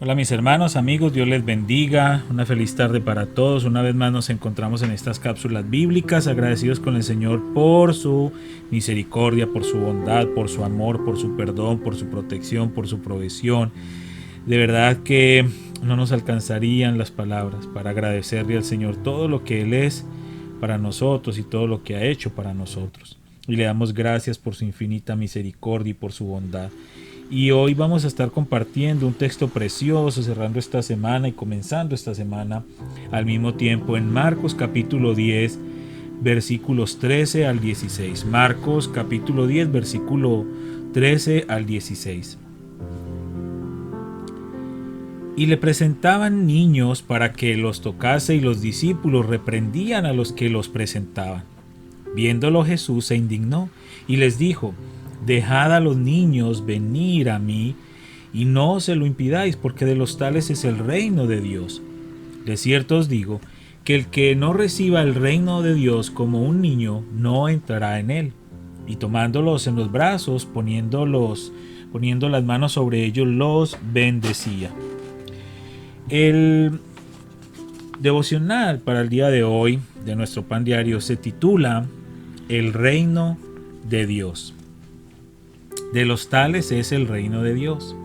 Hola mis hermanos, amigos, Dios les bendiga, una feliz tarde para todos. Una vez más nos encontramos en estas cápsulas bíblicas, agradecidos con el Señor por su misericordia, por su bondad, por su amor, por su perdón, por su protección, por su provisión. De verdad que no nos alcanzarían las palabras para agradecerle al Señor todo lo que Él es para nosotros y todo lo que ha hecho para nosotros. Y le damos gracias por su infinita misericordia y por su bondad. Y hoy vamos a estar compartiendo un texto precioso, cerrando esta semana y comenzando esta semana al mismo tiempo en Marcos capítulo 10, versículos 13 al 16. Marcos capítulo 10, versículo 13 al 16. Y le presentaban niños para que los tocase, y los discípulos reprendían a los que los presentaban. Viéndolo Jesús se indignó y les dijo: Dejad a los niños venir a mí, y no se lo impidáis, porque de los tales es el reino de Dios. De cierto os digo, que el que no reciba el reino de Dios como un niño, no entrará en él. Y tomándolos en los brazos, poniendo las manos sobre ellos, los bendecía. El devocional para el día de hoy de nuestro pan diario se titula El reino de Dios. De los tales es el reino de Dios.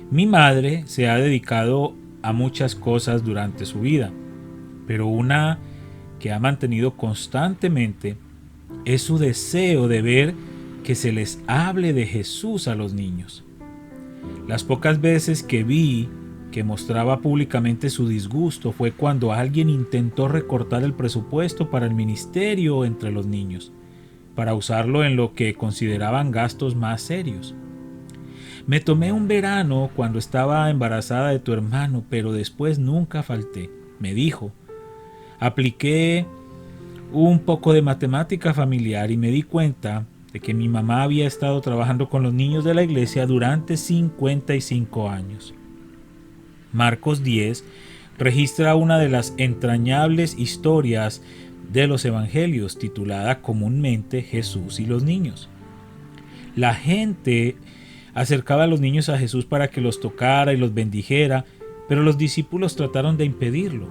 Mi madre se ha dedicado a muchas cosas durante su vida, pero una que ha mantenido constantemente es su deseo de ver que se les hable de Jesús a los niños. Las pocas veces que vi que mostraba públicamente su disgusto fue cuando alguien intentó recortar el presupuesto para el ministerio entre los niños, para usarlo en lo que consideraban gastos más serios. Me tomé un verano cuando estaba embarazada de tu hermano, pero después nunca falté, me dijo. Apliqué un poco de matemática familiar y me di cuenta de que mi mamá había estado trabajando con los niños de la iglesia durante 55 años. Marcos 10 registra una de las entrañables historias de los evangelios, titulada comúnmente Jesús y los niños. La gente acercaba a los niños a Jesús para que los tocara y los bendijera, pero los discípulos trataron de impedirlo.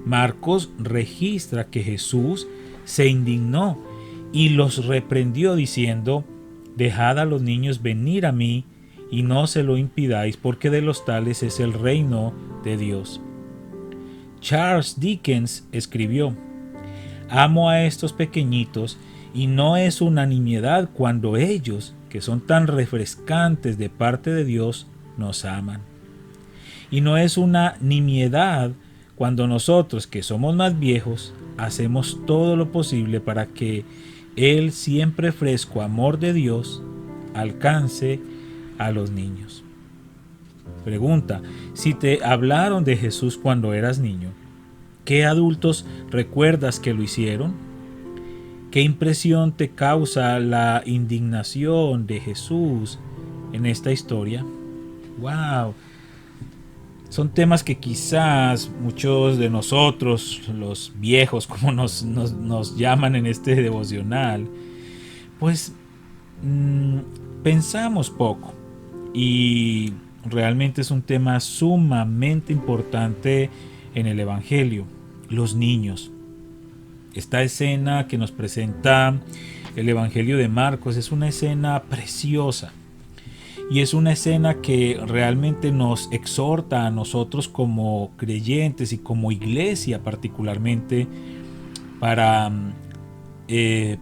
Marcos registra que Jesús se indignó y los reprendió diciendo: Dejad a los niños venir a mí y no se lo impidáis, porque de los tales es el reino de Dios. Charles Dickens escribió: Amo a estos pequeñitos, y no es una nimiedad cuando ellos, que son tan refrescantes de parte de Dios, nos aman. Y no es una nimiedad cuando nosotros, que somos más viejos, hacemos todo lo posible para que el siempre fresco amor de Dios alcance a los niños. Pregunta: si te hablaron de Jesús cuando eras niño, ¿qué adultos recuerdas que lo hicieron? ¿Qué impresión te causa la indignación de Jesús en esta historia? ¡Wow! Son temas que quizás muchos de nosotros, los viejos, como nos llaman en este devocional, pues pensamos poco. Y realmente es un tema sumamente importante en el Evangelio: los niños. Esta escena que nos presenta el Evangelio de Marcos es una escena preciosa, y es una escena que realmente nos exhorta a nosotros como creyentes y como iglesia particularmente para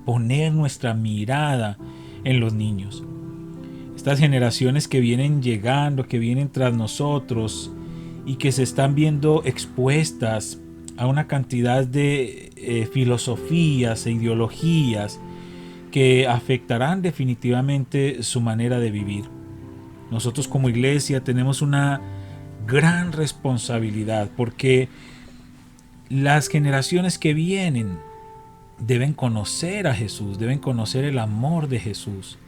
poner nuestra mirada en los niños. Estas generaciones que vienen llegando, que vienen tras nosotros y que se están viendo expuestas a una cantidad de filosofías e ideologías que afectarán definitivamente su manera de vivir. Nosotros como iglesia tenemos una gran responsabilidad, porque las generaciones que vienen deben conocer a Jesús, deben conocer el amor de Jesús.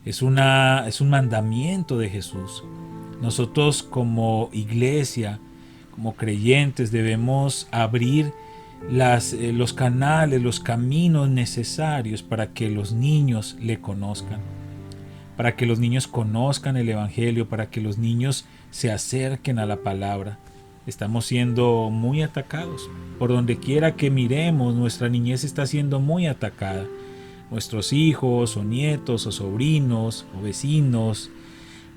Es un mandamiento de Jesús. Nosotros como iglesia, como creyentes, debemos abrir los canales, los caminos necesarios para que los niños le conozcan. para que los niños conozcan el Evangelio, para que los niños se acerquen a la palabra. Estamos siendo muy atacados. Por donde quiera que miremos, nuestra niñez está siendo muy atacada. Nuestros hijos o nietos o sobrinos o vecinos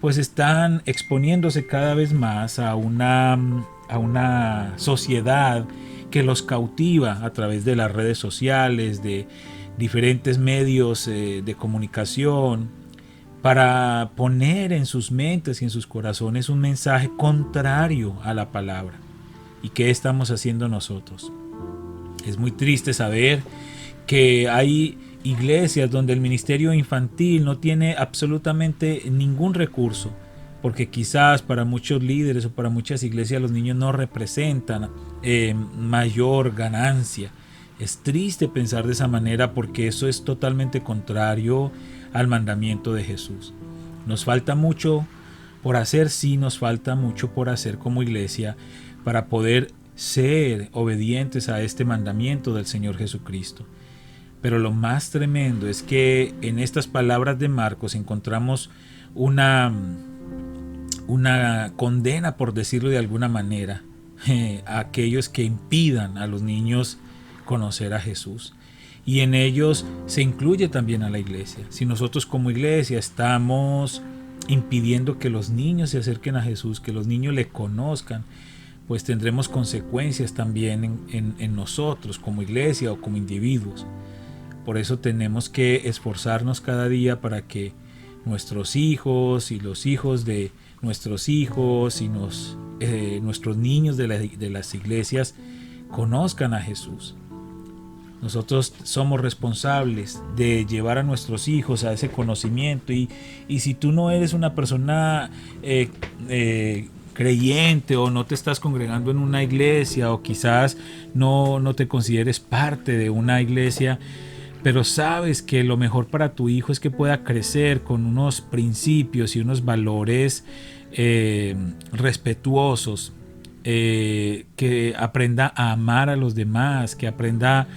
pues están exponiéndose cada vez más a una sociedad que los cautiva a través de las redes sociales, de diferentes medios de comunicación, para poner en sus mentes y en sus corazones un mensaje contrario a la palabra. ¿Y qué estamos haciendo nosotros? Es muy triste saber que hay iglesias donde el ministerio infantil no tiene absolutamente ningún recurso, porque quizás para muchos líderes o para muchas iglesias los niños no representan mayor ganancia. Es triste pensar de esa manera, porque eso es totalmente contrario al mandamiento de Jesús. Nos falta mucho por hacer, sí, nos falta mucho por hacer como iglesia para poder ser obedientes a este mandamiento del Señor Jesucristo. Pero lo más tremendo es que en estas palabras de Marcos encontramos una condena, por decirlo de alguna manera, a aquellos que impidan a los niños conocer a Jesús. Y en ellos se incluye también a la iglesia. Si nosotros como iglesia estamos impidiendo que los niños se acerquen a Jesús, que los niños le conozcan, pues tendremos consecuencias también en nosotros como iglesia o como individuos. Por eso tenemos que esforzarnos cada día para que nuestros hijos y los hijos de nuestros hijos y nuestros niños de las iglesias conozcan a Jesús. Nosotros somos responsables de llevar a nuestros hijos a ese conocimiento, y si tú no eres una persona creyente, o no te estás congregando en una iglesia, o quizás no te consideres parte de una iglesia, pero sabes que lo mejor para tu hijo es que pueda crecer con unos principios y unos valores respetuosos, que aprenda a amar a los demás, que aprenda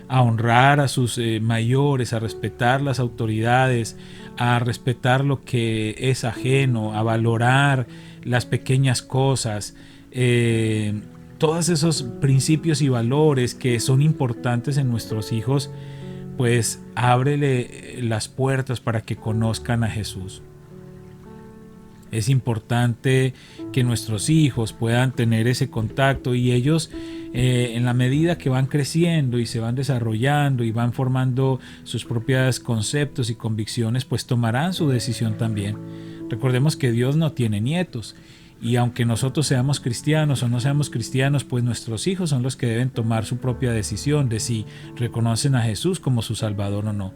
a honrar a sus mayores, a respetar las autoridades, a respetar lo que es ajeno, a valorar las pequeñas cosas, todos esos principios y valores que son importantes en nuestros hijos, pues ábrele las puertas para que conozcan a Jesús. Es importante que nuestros hijos puedan tener ese contacto, y ellos en la medida que van creciendo y se van desarrollando y van formando sus propios conceptos y convicciones, pues tomarán su decisión también. Recordemos que Dios no tiene nietos, y aunque nosotros seamos cristianos o no seamos cristianos, pues nuestros hijos son los que deben tomar su propia decisión de si reconocen a Jesús como su Salvador o no,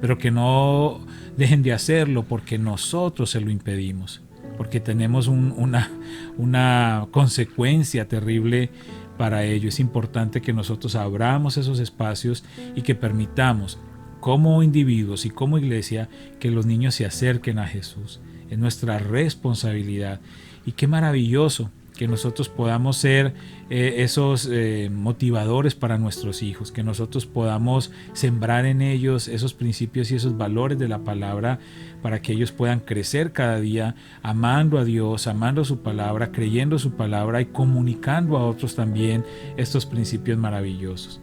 pero que no dejen de hacerlo porque nosotros se lo impedimos, porque tenemos una consecuencia terrible para ello. Es importante que nosotros abramos esos espacios y que permitamos, como individuos y como iglesia, que los niños se acerquen a Jesús. Es nuestra responsabilidad. Y qué maravilloso que nosotros podamos ser esos motivadores para nuestros hijos, que nosotros podamos sembrar en ellos esos principios y esos valores de la palabra, para que ellos puedan crecer cada día amando a Dios, amando su palabra, creyendo su palabra y comunicando a otros también estos principios maravillosos.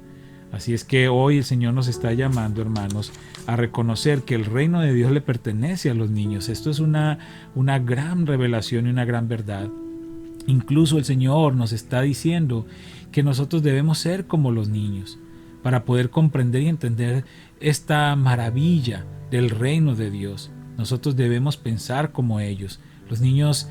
Así es que hoy el Señor nos está llamando, hermanos, a reconocer que el reino de Dios le pertenece a los niños. Esto es una gran revelación y una gran verdad. Incluso el Señor nos está diciendo que nosotros debemos ser como los niños para poder comprender y entender esta maravilla del reino de Dios. Nosotros debemos pensar como ellos. Los niños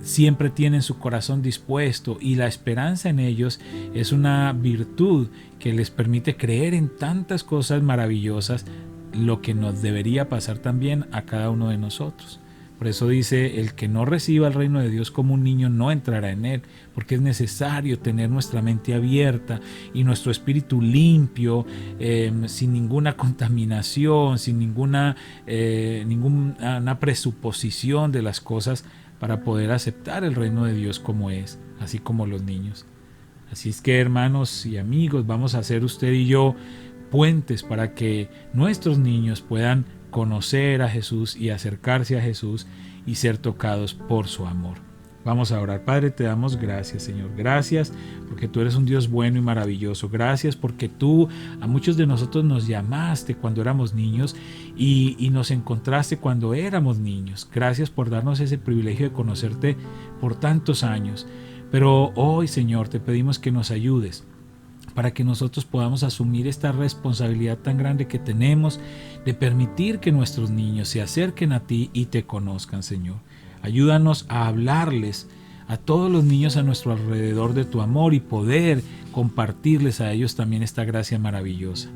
siempre tienen su corazón dispuesto, y la esperanza en ellos es una virtud que les permite creer en tantas cosas maravillosas, lo que nos debería pasar también a cada uno de nosotros. Por eso dice: el que no reciba el reino de Dios como un niño no entrará en él, porque es necesario tener nuestra mente abierta y nuestro espíritu limpio, sin ninguna contaminación, sin ninguna presuposición de las cosas, para poder aceptar el reino de Dios como es, así como los niños. Así es que, hermanos y amigos, vamos a hacer usted y yo puentes para que nuestros niños puedan conocer a Jesús y acercarse a Jesús y ser tocados por su amor. Vamos a orar. Padre, te damos gracias, Señor. Gracias porque tú eres un Dios bueno y maravilloso. Gracias porque tú a muchos de nosotros nos llamaste cuando éramos niños y nos encontraste cuando éramos niños. Gracias por darnos ese privilegio de conocerte por tantos años. Pero hoy, Señor, te pedimos que nos ayudes para que nosotros podamos asumir esta responsabilidad tan grande que tenemos de permitir que nuestros niños se acerquen a ti y te conozcan, Señor. Ayúdanos a hablarles a todos los niños a nuestro alrededor de tu amor y poder compartirles a ellos también esta gracia maravillosa.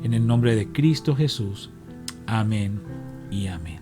En el nombre de Cristo Jesús. Amén y amén.